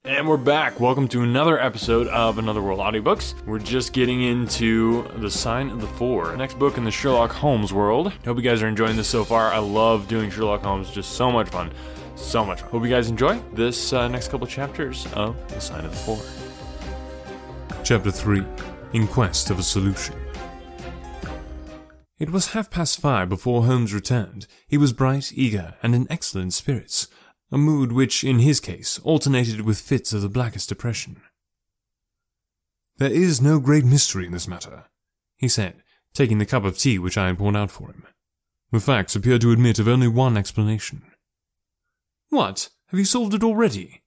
And we're back. Welcome to another episode of Another World Audiobooks. We're just getting into The Sign of the Four, next book in the Sherlock Holmes world. Hope you guys are enjoying this so far. I love doing Sherlock Holmes, just so much fun. So much fun. Hope you guys enjoy this next couple chapters of The Sign of the Four. Chapter 3, In Quest of a Solution. It was 5:30 before Holmes returned. He was bright, eager, and in excellent spirits, a mood which, in his case, alternated with fits of the blackest depression. "There is no great mystery in this matter," he said, taking the cup of tea which I had poured out for him. "The facts appear to admit of only one explanation." "What? Have you solved it already?"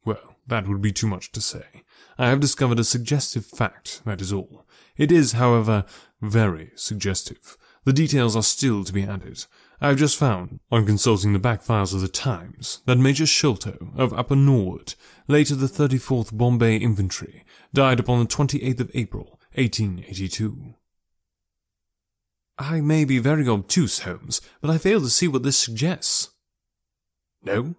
"Well, that would be too much to say. I have discovered a suggestive fact, that is all. It is, however, very suggestive. The details are still to be added. I have just found, on consulting the back files of the Times, that Major Sholto, of Upper Norwood, late of the 34th Bombay Infantry, died upon the 28th of April, 1882. "I may be very obtuse, Holmes, but I fail to see what this suggests." "No?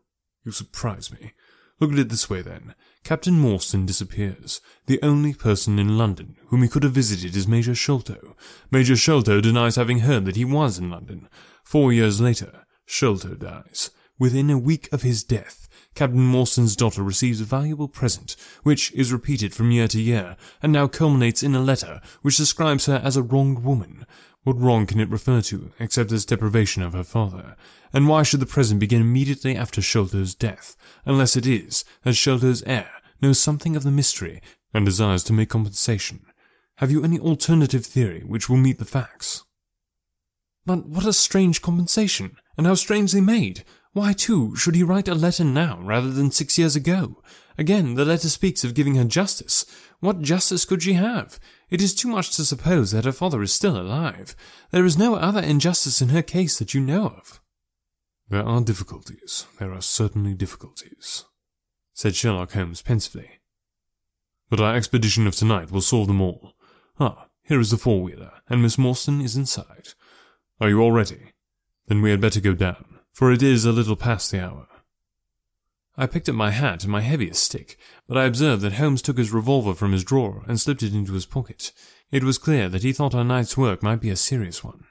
You surprise me. Look at it this way, then. Captain Morstan disappears. The only person in London whom he could have visited is Major Sholto. Major Sholto denies having heard that he was in London. 4 years later, Sholto dies. Within a week of his death, Captain Morstan's daughter receives a valuable present, which is repeated from year to year, and now culminates in a letter which describes her as a wronged woman. What wrong can it refer to, except as deprivation of her father? And why should the present begin immediately after Sholto's death, unless it is that Sholto's heir knows something of the mystery and desires to make compensation? Have you any alternative theory which will meet the facts?" "But what a strange compensation, and how strangely made! Why, too, should he write a letter now rather than 6 years ago? Again, the letter speaks of giving her justice. What justice could she have? It is too much to suppose that her father is still alive. There is no other injustice in her case that you know of." "There are difficulties. There are certainly difficulties," said Sherlock Holmes pensively. "But our expedition of tonight will solve them all. Ah, here is the four-wheeler, and Miss Morstan is inside. Are you all ready? Then we had better go down, for it is a little past the hour." I picked up my hat and my heaviest stick, but I observed that Holmes took his revolver from his drawer and slipped it into his pocket. It was clear that he thought our night's work might be a serious one.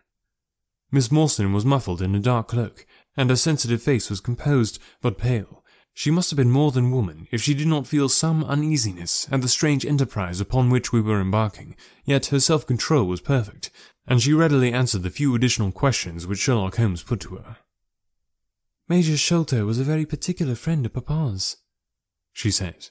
Miss Morstan was muffled in a dark cloak, and her sensitive face was composed but pale. She must have been more than woman if she did not feel some uneasiness at the strange enterprise upon which we were embarking, yet her self-control was perfect, and she readily answered the few additional questions which Sherlock Holmes put to her. "Major Sholto was a very particular friend of Papa's," she said.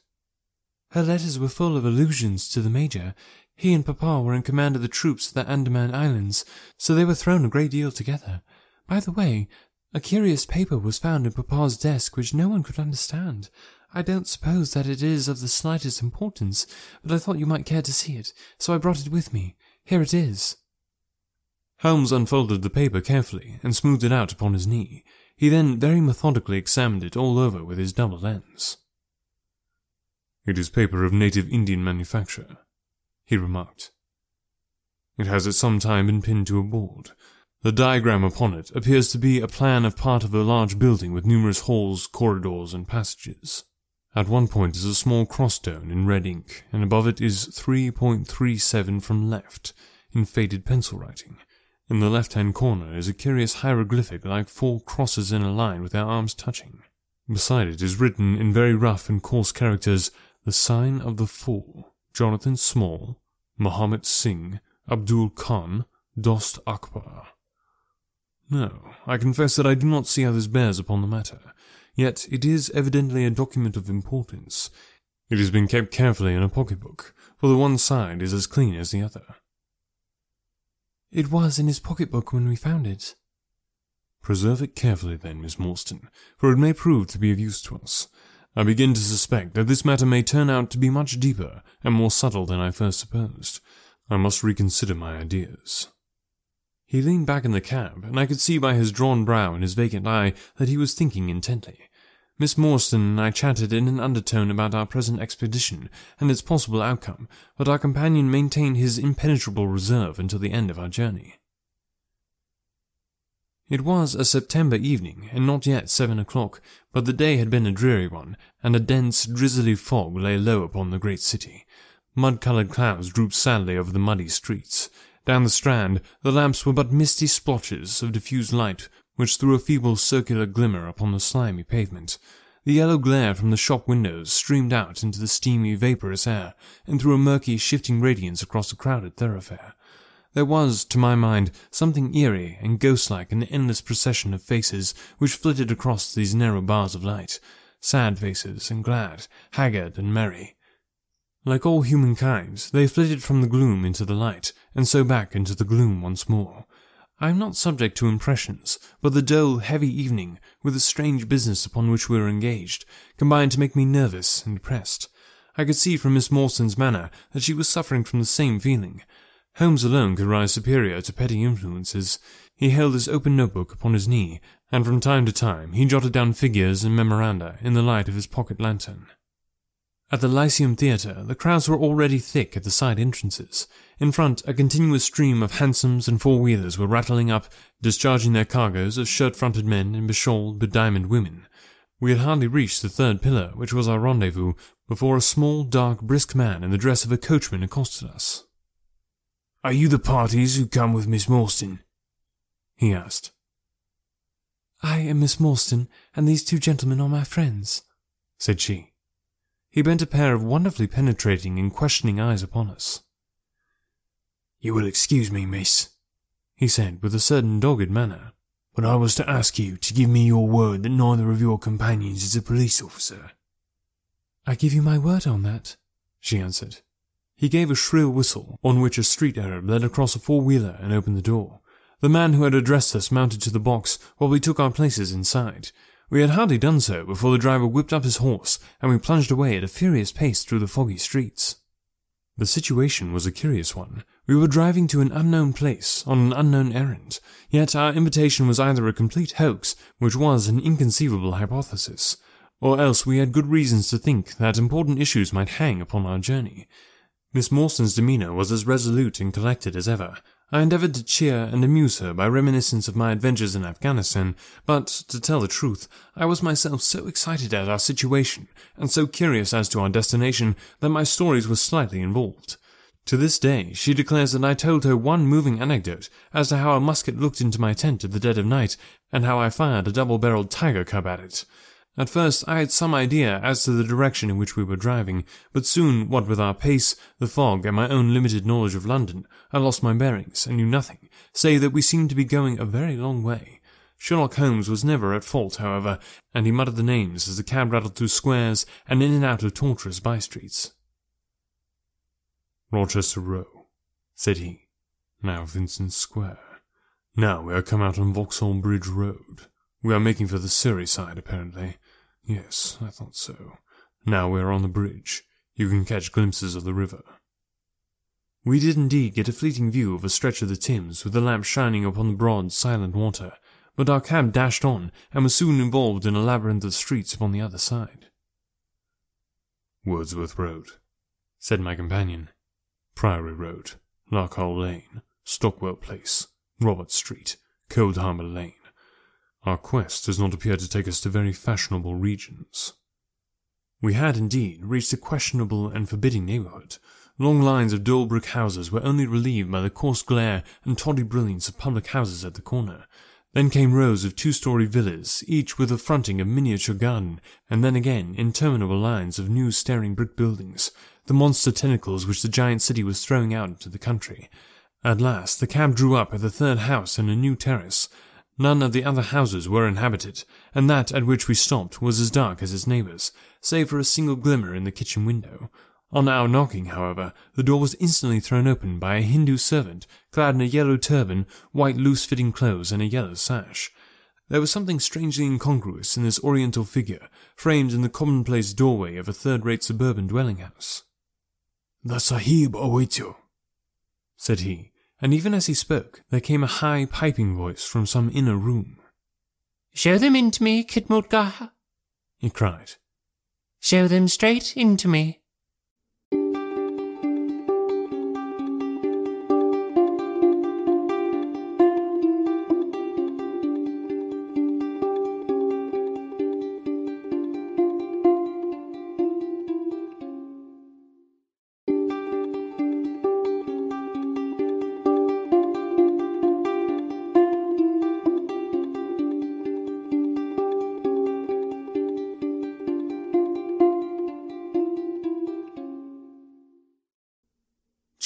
"Her letters were full of allusions to the Major. He and Papa were in command of the troops at the Andaman Islands, so they were thrown a great deal together. By the way, a curious paper was found in Papa's desk which no one could understand. I don't suppose that it is of the slightest importance, but I thought you might care to see it, so I brought it with me. Here it is." Holmes unfolded the paper carefully and smoothed it out upon his knee. He then very methodically examined it all over with his double lens. "It is paper of native Indian manufacture," he remarked. "It has at some time been pinned to a board. The diagram upon it appears to be a plan of part of a large building with numerous halls, corridors, and passages. At one point is a small cross-stone in red ink, and above it is 3.37 from left, in faded pencil writing. In the left-hand corner is a curious hieroglyphic like 4 crosses in a line with their arms touching. Beside it is written in very rough and coarse characters, 'The Sign of the Four, Jonathan Small, Mohammed Singh, Abdul Khan, Dost Akbar.' No, I confess that I do not see how this bears upon the matter, yet it is evidently a document of importance. It has been kept carefully in a pocketbook, for the one side is as clean as the other." "It was in his pocketbook when we found it." "Preserve it carefully then, Miss Morstan, for it may prove to be of use to us. I begin to suspect that this matter may turn out to be much deeper and more subtle than I first supposed. I must reconsider my ideas." He leaned back in the cab, and I could see by his drawn brow and his vacant eye that he was thinking intently. Miss Morstan and I chatted in an undertone about our present expedition and its possible outcome, but our companion maintained his impenetrable reserve until the end of our journey. It was a September evening, and not yet 7 o'clock, but the day had been a dreary one, and a dense, drizzly fog lay low upon the great city. Mud-coloured clouds drooped sadly over the muddy streets. Down the Strand, the lamps were but misty splotches of diffused light, which threw a feeble circular glimmer upon the slimy pavement. The yellow glare from the shop windows streamed out into the steamy, vaporous air, and threw a murky, shifting radiance across the crowded thoroughfare. There was, to my mind, something eerie and ghost-like in the endless procession of faces which flitted across these narrow bars of light, sad faces and glad, haggard and merry. Like all humankind, they flitted from the gloom into the light, and so back into the gloom once more. I am not subject to impressions, but the dull, heavy evening, with the strange business upon which we were engaged, combined to make me nervous and depressed. I could see from Miss Mawson's manner that she was suffering from the same feeling. Holmes alone could rise superior to petty influences. He held his open notebook upon his knee, and from time to time he jotted down figures and memoranda in the light of his pocket lantern. At the Lyceum Theatre, the crowds were already thick at the side entrances. In front, a continuous stream of hansoms and four-wheelers were rattling up, discharging their cargoes of shirt-fronted men and beshawled, bediamonded women. We had hardly reached the third pillar, which was our rendezvous, before a small, dark, brisk man in the dress of a coachman accosted us. "Are you the parties who come with Miss Morstan?" he asked. "I am Miss Morstan, and these two gentlemen are my friends," said she. He bent a pair of wonderfully penetrating and questioning eyes upon us. "You will excuse me, miss," he said with a certain dogged manner, "but I was to ask you to give me your word that neither of your companions is a police officer." "I give you my word on that," she answered. He gave a shrill whistle, on which a street Arab led across a four-wheeler and opened the door. The man who had addressed us mounted to the box while we took our places inside. We had hardly done so before the driver whipped up his horse, and we plunged away at a furious pace through the foggy streets. The situation was a curious one. We were driving to an unknown place, on an unknown errand, yet our invitation was either a complete hoax, which was an inconceivable hypothesis, or else we had good reasons to think that important issues might hang upon our journey. Miss Mawson's demeanour was as resolute and collected as ever. I endeavoured to cheer and amuse her by reminiscence of my adventures in Afghanistan, but, to tell the truth, I was myself so excited at our situation, and so curious as to our destination, that my stories were slightly involved. To this day, she declares that I told her one moving anecdote as to how a musket looked into my tent at the dead of night, and how I fired a double-barrelled tiger cub at it. At first I had some idea as to the direction in which we were driving, but soon, what with our pace, the fog, and my own limited knowledge of London, I lost my bearings and knew nothing, save that we seemed to be going a very long way. Sherlock Holmes was never at fault, however, and he muttered the names as the cab rattled through squares and in and out of tortuous by-streets. "Rochester Row," said he. "Now Vincent Square. Now we are come out on Vauxhall Bridge Road. We are making for the Surrey side, apparently. Yes, I thought so. Now we are on the bridge. You can catch glimpses of the river." We did indeed get a fleeting view of a stretch of the Thames, with the lamp shining upon the broad, silent water, but our cab dashed on, and was soon involved in a labyrinth of streets upon the other side. "Wordsworth Road," said my companion. "Priory Road, Larkhall Lane, Stockwell Place, Robert Street, Cold Harbour Lane. Our quest does not appear to take us to very fashionable regions." We had, indeed, reached a questionable and forbidding neighbourhood. Long lines of dull brick houses were only relieved by the coarse glare and tawdry brilliance of public houses at the corner. Then came rows of two-storey villas, each with a fronting of miniature garden, and then again interminable lines of new staring brick buildings, the monster tentacles which the giant city was throwing out into the country. At last the cab drew up at the third house in a new terrace. None of the other houses were inhabited, and that at which we stopped was as dark as its neighbours, save for a single glimmer in the kitchen window. On our knocking, however, the door was instantly thrown open by a Hindu servant, clad in a yellow turban, white loose-fitting clothes, and a yellow sash. There was something strangely incongruous in this oriental figure, framed in the commonplace doorway of a third-rate suburban dwelling-house. "The Sahib awaits you," said he, and even as he spoke, there came a high, piping voice from some inner room. "Show them in to me, Khidmutgah," he cried. "Show them straight into me."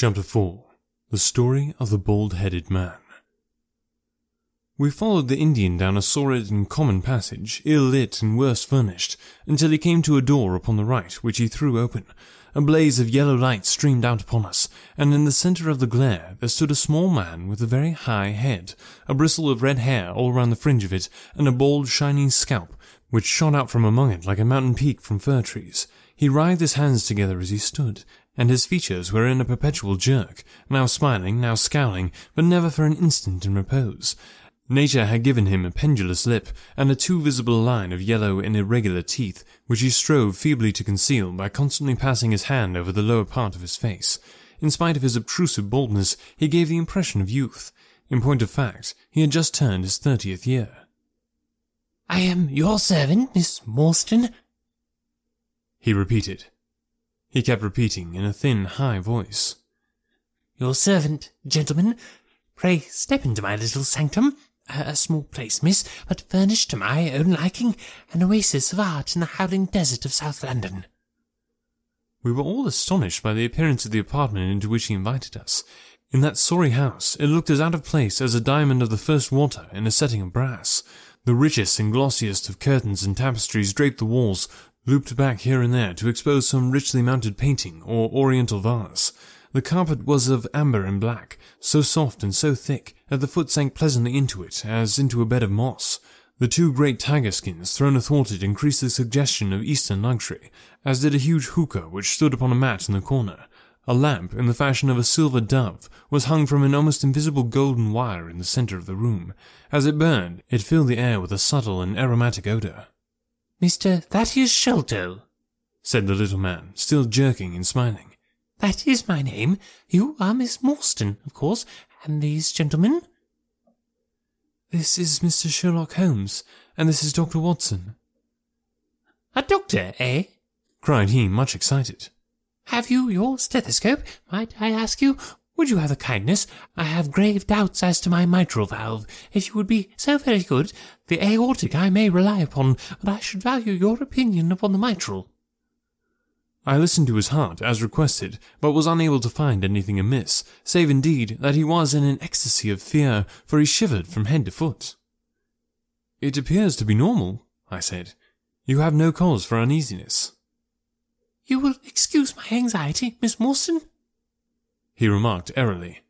Chapter 4. The Story of the Bald-Headed Man. We followed the Indian down a sordid and common passage, ill-lit and worse furnished, until he came to a door upon the right, which he threw open. A blaze of yellow light streamed out upon us, and in the centre of the glare there stood a small man with a very high head, a bristle of red hair all round the fringe of it, and a bald shining scalp, which shot out from among it like a mountain peak from fir trees. He writhed his hands together as he stood, and his features were in a perpetual jerk, now smiling, now scowling, but never for an instant in repose. Nature had given him a pendulous lip, and a too visible line of yellow and irregular teeth, which he strove feebly to conceal by constantly passing his hand over the lower part of his face. In spite of his obtrusive baldness, he gave the impression of youth. In point of fact, he had just turned his 30th year. "I am your servant, Miss Morstan," he repeated. He kept repeating in a thin, high voice. "Your servant, gentlemen. Pray step into my little sanctum. A small place, miss, but furnished to my own liking, an oasis of art in the howling desert of South London." We were all astonished by the appearance of the apartment into which he invited us. In that sorry house, it looked as out of place as a diamond of the first water in a setting of brass. The richest and glossiest of curtains and tapestries draped the walls, looped back here and there to expose some richly mounted painting or oriental vase. The carpet was of amber and black, so soft and so thick that the foot sank pleasantly into it, as into a bed of moss. The two great tiger skins thrown athwart it increased the suggestion of Eastern luxury, as did a huge hookah which stood upon a mat in the corner. A lamp, in the fashion of a silver dove, was hung from an almost invisible golden wire in the centre of the room. As it burned, it filled the air with a subtle and aromatic odour. "Mr. Thaddeus Sholto," said the little man, still jerking and smiling. "That is my name. You are Miss Morstan, of course, and these gentlemen?" "This is Mr. Sherlock Holmes, and this is Dr. Watson." "A doctor, eh?" cried he, much excited. "Have you your stethoscope? Might I ask you? Would you have the kindness? I have grave doubts as to my mitral valve. If you would be so very good, the aortic I may rely upon, but I should value your opinion upon the mitral." I listened to his heart, as requested, but was unable to find anything amiss, save indeed that he was in an ecstasy of fear, for he shivered from head to foot. "It appears to be normal," I said. "You have no cause for uneasiness." "You will excuse my anxiety, Miss Morstan?" he remarked airily.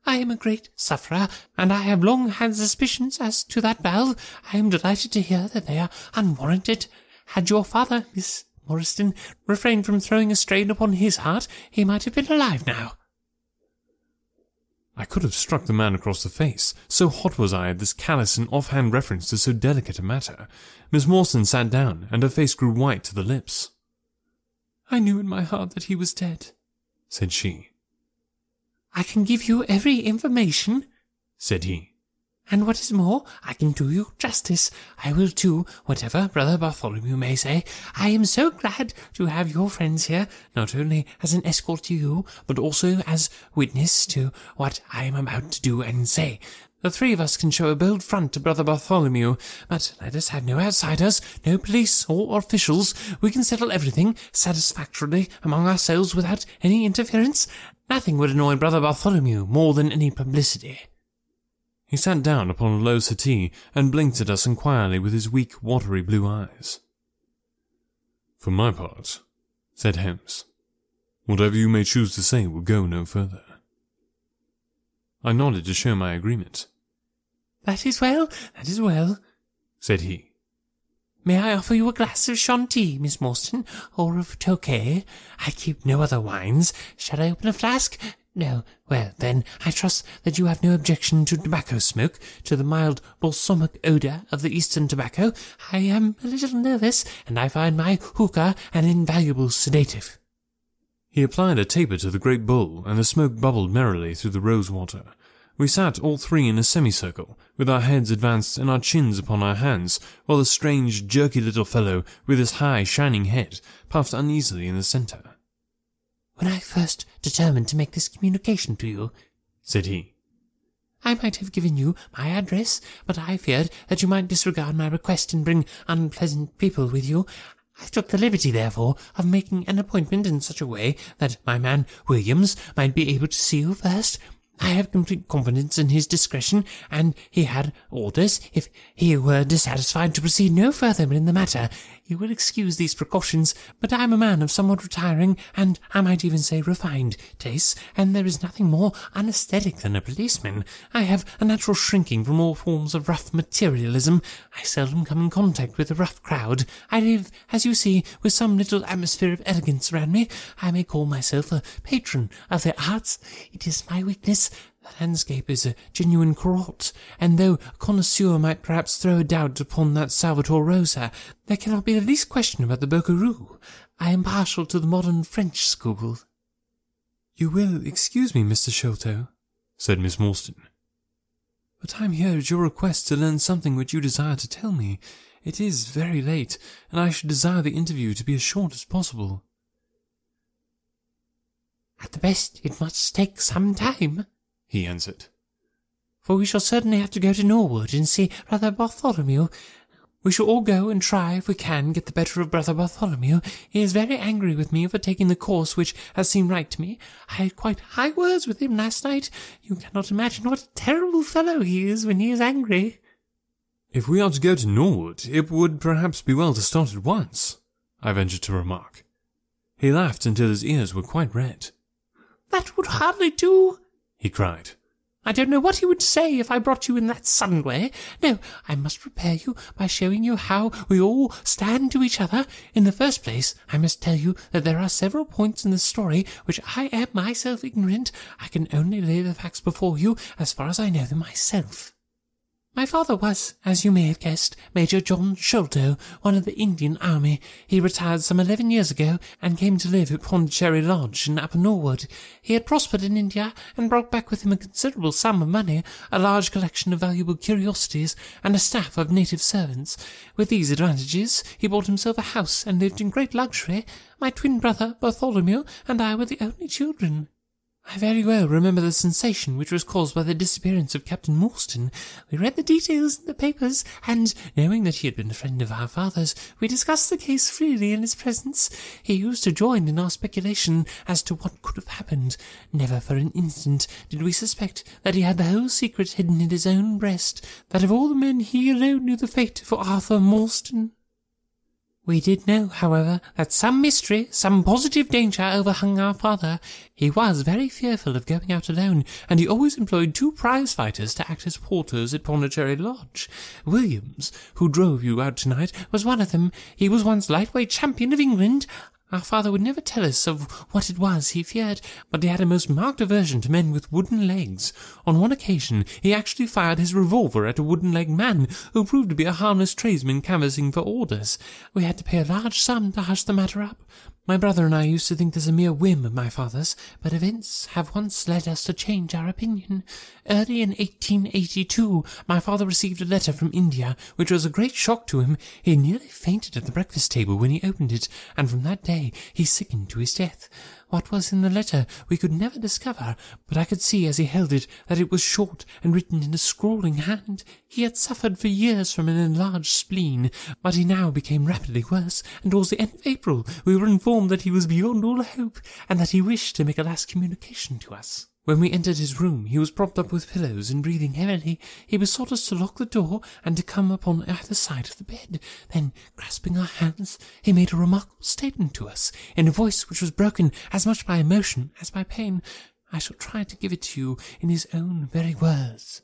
"I am a great sufferer, and I have long had suspicions as to that valve. I am delighted to hear that they are unwarranted. Had your father, Miss Morstan, refrained from throwing a strain upon his heart, he might have been alive now." I could have struck the man across the face, so hot was I at this callous and off-hand reference to so delicate a matter. Miss Morstan sat down, and her face grew white to the lips. "I knew in my heart that he was dead," said she. "I can give you every information," said he. "and what is more, I can do you justice. I will too, whatever Brother Bartholomew may say. I am so glad to have your friends here, not only as an escort to you, but also as witness to what I am about to do and say. The three of us can show a bold front to Brother Bartholomew, but let us have no outsiders, no police or officials. We can settle everything satisfactorily among ourselves without any interference. Nothing would annoy Brother Bartholomew more than any publicity." He sat down upon a low settee and blinked at us inquiringly with his weak, watery blue eyes. "For my part," said Holmes, "whatever you may choose to say will go no further." I nodded to show my agreement. That is well, said he. "May I offer you a glass of Shanti, Miss Morstan, or of Tokay? I keep no other wines. Shall I open a flask? No. Well, then, I trust that you have no objection to tobacco smoke, to the mild balsamic odour of the Eastern tobacco. I am a little nervous, and I find my hookah an invaluable sedative." He applied a taper to the great bowl, and the smoke bubbled merrily through the rose-water. We sat all three in a semicircle, with our heads advanced and our chins upon our hands, while the strange, jerky little fellow, with his high, shining head, puffed uneasily in the centre. "When I first determined to make this communication to you," said he, "I might have given you my address, but I feared that you might disregard my request and bring unpleasant people with you. I took the liberty, therefore, of making an appointment in such a way that my man Williams might be able to see you first. I have complete confidence in his discretion, and he had orders, if he were dissatisfied, to proceed no further in the matter. You will excuse these precautions, but I am a man of somewhat retiring, and I might even say refined tastes, and there is nothing more unaesthetic than a policeman. I have a natural shrinking from all forms of rough materialism. I seldom come in contact with a rough crowd. I live, as you see, with some little atmosphere of elegance around me. I may call myself a patron of the arts. It is my weakness. The landscape is a genuine Corot, and though a connoisseur might perhaps throw a doubt upon that Salvator Rosa, there cannot be the least question about the Bouguereau. I am partial to the modern French school. You will excuse me, Mr. Sholto, said Miss Morstan, but I am here at your request to learn something which you desire to tell me. It is very late, and I should desire the interview to be as short as possible. At the best, it must take some time, he answered, for we shall certainly have to go to Norwood and see Brother Bartholomew. We shall all go and try, if we can, get the better of Brother Bartholomew. He is very angry with me for taking the course which has seemed right to me. I had quite high words with him last night. You cannot imagine what a terrible fellow he is when he is angry. If we are to go to Norwood, it would perhaps be well to start at once, I ventured to remark. He laughed until his ears were quite red. That would hardly do, he cried. I don't know what he would say if I brought you in that sudden way. No, I must prepare you by showing you how we all stand to each other. In the first place, I must tell you that there are several points in the story which I am myself ignorant. I can only lay the facts before you as far as I know them myself. My father was, as you may have guessed, Major John Sholto, one of the Indian Army. He retired some 11 years ago, and came to live at Pondicherry Lodge in Upper Norwood. He had prospered in India, and brought back with him a considerable sum of money, a large collection of valuable curiosities, and a staff of native servants. With these advantages, he bought himself a house, and lived in great luxury. My twin brother, Bartholomew, and I were the only children. I very well remember the sensation which was caused by the disappearance of Captain Morstan. We read the details in the papers, and, knowing that he had been a friend of our father's, we discussed the case freely in his presence. He used to join in our speculation as to what could have happened. Never for an instant did we suspect that he had the whole secret hidden in his own breast, that of all the men he alone knew the fate for Arthur Morstan. We did know, however, that some mystery, some positive danger overhung our father. He was very fearful of going out alone, and he always employed 2 prize-fighters to act as porters at Pondicherry Lodge. Williams, who drove you out tonight, was one of them. He was once lightweight champion of England. Our father would never tell us of what it was he feared, but he had a most marked aversion to men with wooden legs. On one occasion he actually fired his revolver at a wooden-legged man, who proved to be a harmless tradesman canvassing for orders. We had to pay a large sum to hush the matter up. My brother and I used to think this a mere whim of my father's, but events have once led us to change our opinion. Early in 1882, my father received a letter from India, which was a great shock to him. He nearly fainted at the breakfast table when he opened it, and from that day he sickened to his death. What was in the letter we could never discover, but I could see as he held it that it was short and written in a scrawling hand. He had suffered for years from an enlarged spleen, but he now became rapidly worse, and towards the end of April we were informed that he was beyond all hope, and that he wished to make a last communication to us. When we entered his room, he was propped up with pillows and breathing heavily. He besought us to lock the door and to come upon either side of the bed. Then, grasping our hands, he made a remarkable statement to us, in a voice which was broken as much by emotion as by pain. I shall try to give it to you in his own very words.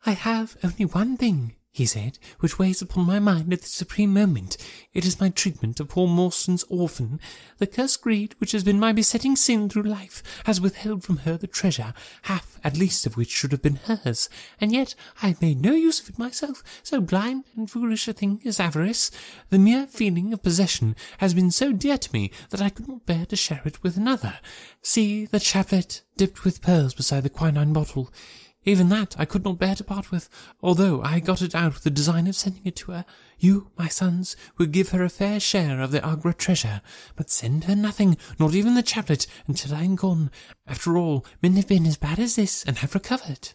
"I have only one thing," he said, "which weighs upon my mind at this supreme moment. It is my treatment of poor Morstan's orphan. The cursed greed which has been my besetting sin through life has withheld from her the treasure, half at least of which should have been hers, and yet I have made no use of it myself, so blind and foolish a thing is avarice. The mere feeling of possession has been so dear to me that I could not bear to share it with another. See the chaplet dipped with pearls beside the quinine bottle. Even that I could not bear to part with, although I got it out with the design of sending it to her. You, my sons, will give her a fair share of the Agra treasure, but send her nothing, not even the chaplet, until I am gone. After all, men have been as bad as this, and have recovered."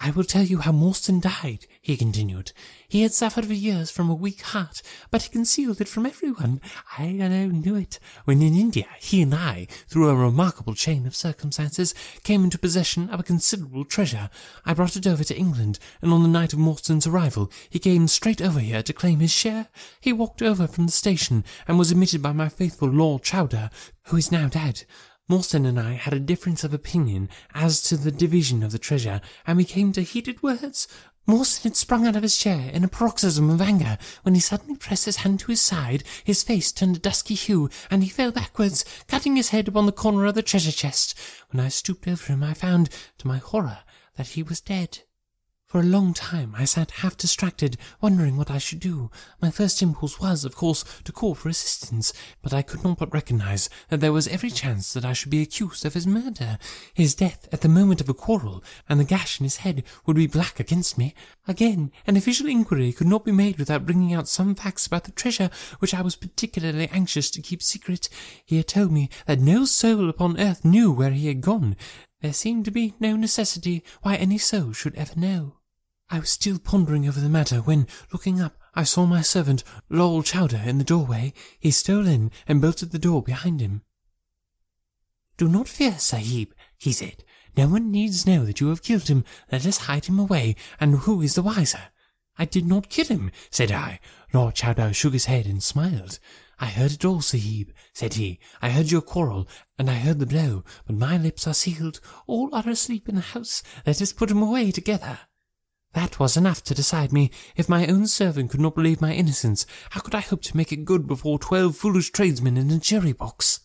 I will tell you how Morstan died, he continued. He had suffered for years from a weak heart, but he concealed it from everyone. I alone knew it. When in India, he and I, through a remarkable chain of circumstances, came into possession of a considerable treasure. I brought it over to England, and on the night of Morstan's arrival, he came straight over here to claim his share. He walked over from the station, and was admitted by my faithful Lord Chowder, who is now dead. Morstan and I had a difference of opinion as to the division of the treasure, and we came to heated words. Morstan had sprung out of his chair in a paroxysm of anger, when he suddenly pressed his hand to his side, his face turned a dusky hue, and he fell backwards, cutting his head upon the corner of the treasure chest. When I stooped over him, I found, to my horror, that he was dead. For a long time I sat half distracted, wondering what I should do. My first impulse was, of course, to call for assistance, but I could not but recognize that there was every chance that I should be accused of his murder. His death at the moment of a quarrel, and the gash in his head, would be black against me. Again, an official inquiry could not be made without bringing out some facts about the treasure, which I was particularly anxious to keep secret. He had told me that no soul upon earth knew where he had gone. There seemed to be no necessity why any soul should ever know. I was still pondering over the matter when, looking up, I saw my servant, Lord Chowder, in the doorway. He stole in and bolted the door behind him. "Do not fear, Sahib," he said. "No one needs know that you have killed him. Let us hide him away, and who is the wiser?" "I did not kill him," said I. Lord Chowder shook his head and smiled. "I heard it all, Sahib," said he. "I heard your quarrel, and I heard the blow, but my lips are sealed. All are asleep in the house. Let us put him away together." That was enough to decide me. If my own servant could not believe my innocence, how could I hope to make it good before 12 foolish tradesmen in a jury box?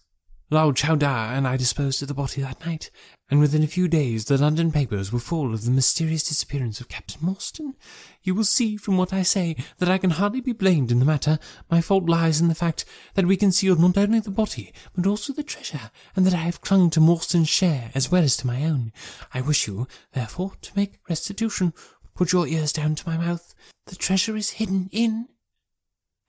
Lord Chowder and I disposed of the body that night, and within a few days the London papers were full of the mysterious disappearance of Captain Morstan. You will see from what I say that I can hardly be blamed in the matter. My fault lies in the fact that we concealed not only the body, but also the treasure, and that I have clung to Morstan's share as well as to my own. I wish you, therefore, to make restitution. Put your ears down to my mouth. The treasure is hidden in—"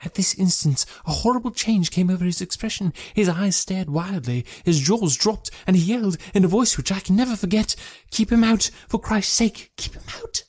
At this instant a horrible change came over his expression. His eyes stared wildly, his jaws dropped, and he yelled, in a voice which I can never forget, "Keep him out! For Christ's sake, keep him out!"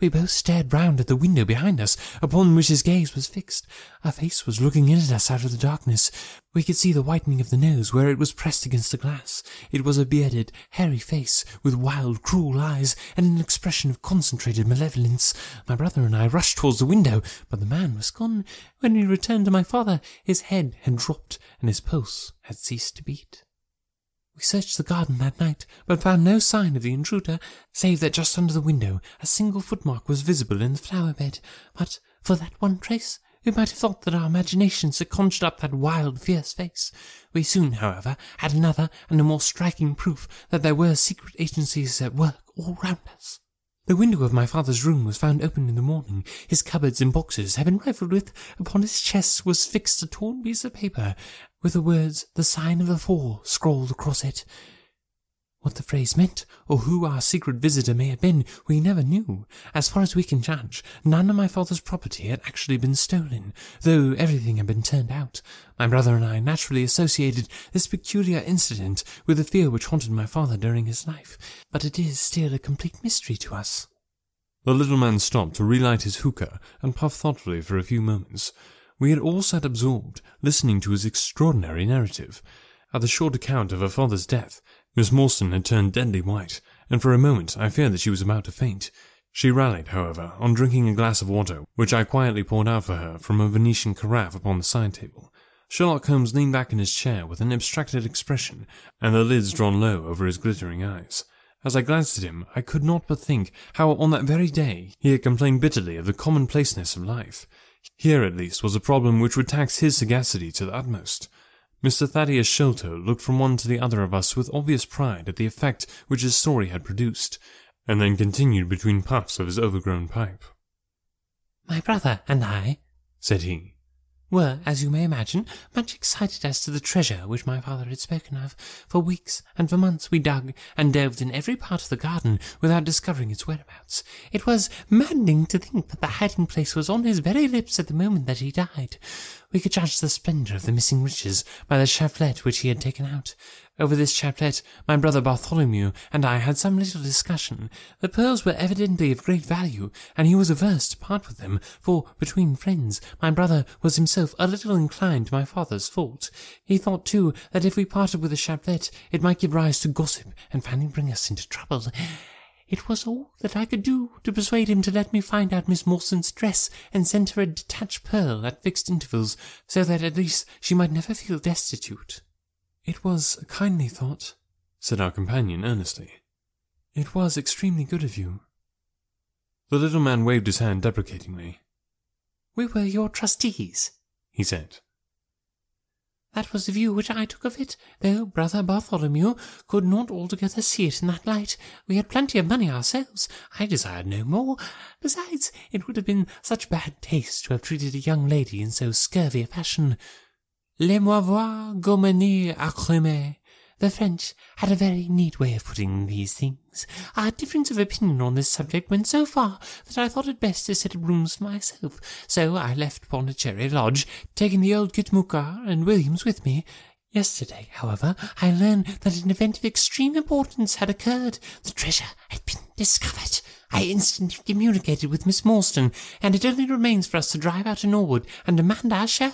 We both stared round at the window behind us, upon which his gaze was fixed. A face was looking in at us out of the darkness. We could see the whitening of the nose where it was pressed against the glass. It was a bearded, hairy face, with wild, cruel eyes, and an expression of concentrated malevolence. My brother and I rushed towards the window, but the man was gone. When we returned to my father, his head had dropped, and his pulse had ceased to beat. We searched the garden that night, but found no sign of the intruder, save that just under the window a single footmark was visible in the flower-bed. But for that one trace, we might have thought that our imaginations had conjured up that wild, fierce face. We soon, however, had another and a more striking proof that there were secret agencies at work all round us. The window of my father's room was found open in the morning. His cupboards and boxes had been rifled with. Upon his chest was fixed a torn piece of paper, with the words, "The sign of the 4," scrawled across it. What the phrase meant, or who our secret visitor may have been, we never knew. As far as we can judge, none of my father's property had actually been stolen, though everything had been turned out. My brother and I naturally associated this peculiar incident with the fear which haunted my father during his life, but it is still a complete mystery to us. The little man stopped to relight his hookah and puff thoughtfully for a few moments. We had all sat absorbed, listening to his extraordinary narrative. At the short account of her father's death, Miss Morstan had turned deadly white, and for a moment I feared that she was about to faint. She rallied, however, on drinking a glass of water, which I quietly poured out for her from a Venetian carafe upon the side table. Sherlock Holmes leaned back in his chair with an abstracted expression, and the lids drawn low over his glittering eyes. As I glanced at him, I could not but think how on that very day he had complained bitterly of the commonplaceness of life. Here, at least, was a problem which would tax his sagacity to the utmost. Mr. Thaddeus Sholto looked from one to the other of us with obvious pride at the effect which his story had produced, and then continued between puffs of his overgrown pipe. "My brother and I," said he, "were, as you may imagine, much excited as to the treasure which my father had spoken of. For weeks and for months we dug and delved in every part of the garden without discovering its whereabouts. It was maddening to think that the hiding-place was on his very lips at the moment that he died. we could judge the splendour of the missing riches by the chaplet which he had taken out. Over this chaplet my brother Bartholomew and I had some little discussion. The pearls were evidently of great value, and he was averse to part with them, for, between friends, my brother was himself a little inclined to my father's fault. He thought, too, that if we parted with the chaplet, it might give rise to gossip, and finally bring us into trouble. It was all that I could do to persuade him to let me find out Miss Mawson's address, and send her a detached pearl at fixed intervals, so that at least she might never feel destitute. It was a kindly thought, said our companion earnestly. It was extremely good of you. The little man waved his hand deprecatingly. We were your trustees, he said. That was the view which I took of it, though Brother Bartholomew could not altogether see it in that light. We had plenty of money ourselves. I desired no more. Besides, it would have been such bad taste to have treated a young lady in so scurvy a fashion. Les-moi voir gourmandie accrimée. The French had a very neat way of putting these things. Our difference of opinion on this subject went so far that I thought it best to set up rooms for myself. So I left Pondicherry Lodge, taking the old Kitmutgar and Williams with me. Yesterday, however, I learned that an event of extreme importance had occurred. The treasure had been discovered. I instantly communicated with Miss Morstan, and it only remains for us to drive out to Norwood and demand our share.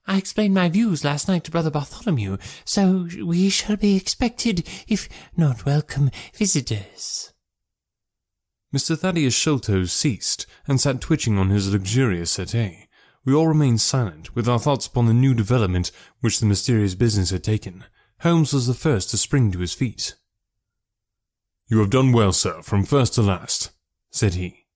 I explained my views last night to Brother Bartholomew, so we shall be expected, if not welcome, visitors. Mr. Thaddeus Sholto ceased, and sat twitching on his luxurious settee. We all remained silent, with our thoughts upon the new development which the mysterious business had taken. Holmes was the first to spring to his feet. "You have done well, sir, from first to last," said he.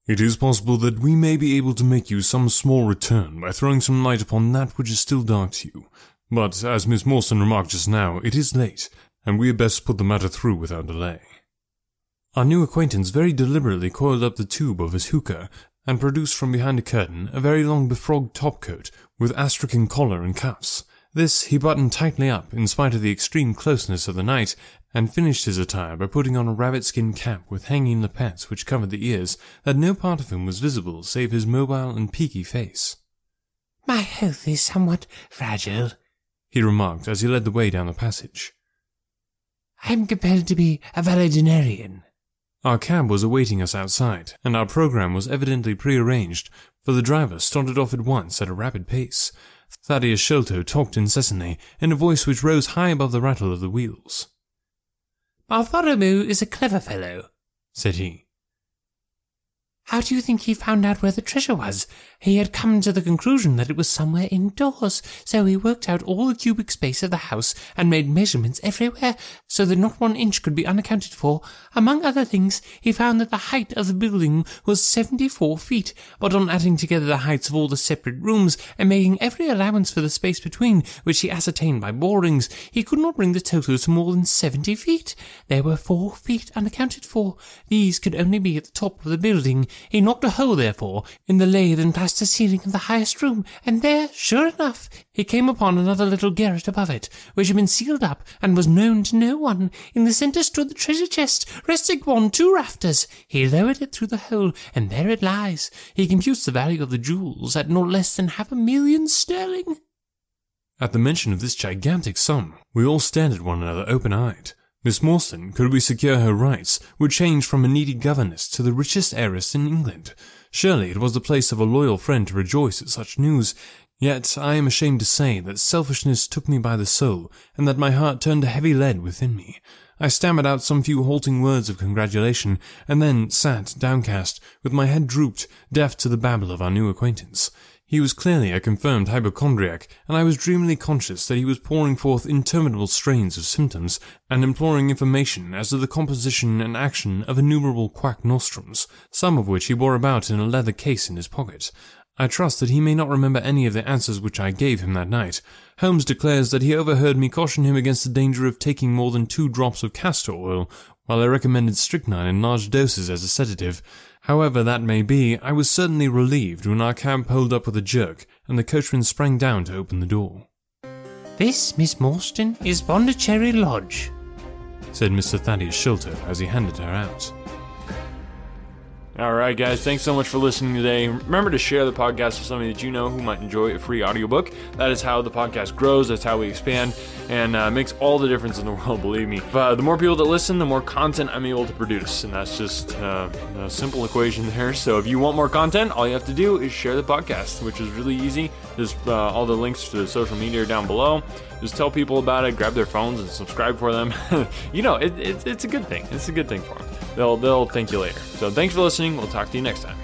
"It is possible that we may be able to make you some small return by throwing some light upon that which is still dark to you. But, as Miss Mawson remarked just now, it is late, and we had best put the matter through without delay." Our new acquaintance very deliberately coiled up the tube of his hookah, and produced from behind a curtain a very long befrogged topcoat with astrakhan collar and cuffs. This he buttoned tightly up, in spite of the extreme closeness of the night, and finished his attire by putting on a rabbit-skin cap with hanging lappets which covered the ears, that no part of him was visible save his mobile and peaky face. "My health is somewhat fragile," he remarked as he led the way down the passage. "I am compelled to be a valetudinarian." Our cab was awaiting us outside, and our programme was evidently prearranged, for the driver started off at once at a rapid pace. Thaddeus Sholto talked incessantly, in a voice which rose high above the rattle of the wheels. "Bartholomew is a clever fellow," said he. "How do you think he found out where the treasure was? He had come to the conclusion that it was somewhere indoors, so he worked out all the cubic space of the house and made measurements everywhere, so that not 1 inch could be unaccounted for. Among other things, he found that the height of the building was 74 feet, but on adding together the heights of all the separate rooms, and making every allowance for the space between, which he ascertained by borings, he could not bring the total to more than 70 feet. There were 4 feet unaccounted for. These could only be at the top of the building. He knocked a hole, therefore, in the lath and plaster ceiling of the highest room, and there, sure enough, he came upon another little garret above it, which had been sealed up and was known to no one. In the centre stood the treasure chest, resting upon 2 rafters. He lowered it through the hole, and there it lies. He computes the value of the jewels at not less than 500,000 sterling. At the mention of this gigantic sum, we all stared at one another open-eyed. Miss Morstan, could we secure her rights, would change from a needy governess to the richest heiress in England. Surely it was the place of a loyal friend to rejoice at such news. Yet I am ashamed to say that selfishness took me by the soul, and that my heart turned to heavy lead within me. I stammered out some few halting words of congratulation, and then sat downcast, with my head drooped, deaf to the babble of our new acquaintance. He was clearly a confirmed hypochondriac, and I was dreamily conscious that he was pouring forth interminable strains of symptoms, and imploring information as to the composition and action of innumerable quack nostrums, some of which he bore about in a leather case in his pocket. I trust that he may not remember any of the answers which I gave him that night. Holmes declares that he overheard me caution him against the danger of taking more than 2 drops of castor oil, while I recommended strychnine in large doses as a sedative. However that may be, I was certainly relieved when our cab pulled up with a jerk, and the coachman sprang down to open the door. "This, Miss Morstan, is Pondicherry Lodge," said Mr. Thaddeus Sholto as he handed her out. All right, guys, thanks so much for listening today. Remember to share the podcast with somebody that you know who might enjoy a free audiobook. That is how the podcast grows. That's how we expand, and makes all the difference in the world, believe me. But the more people that listen, the more content I'm able to produce, and that's just a simple equation there. So if you want more content, all you have to do is share the podcast, which is really easy. Just all the links to the social media are down below. Just tell people about it, grab their phones, and subscribe for them. It's a good thing. It's a good thing for them. They'll thank you later. So thanks for listening. We'll talk to you next time.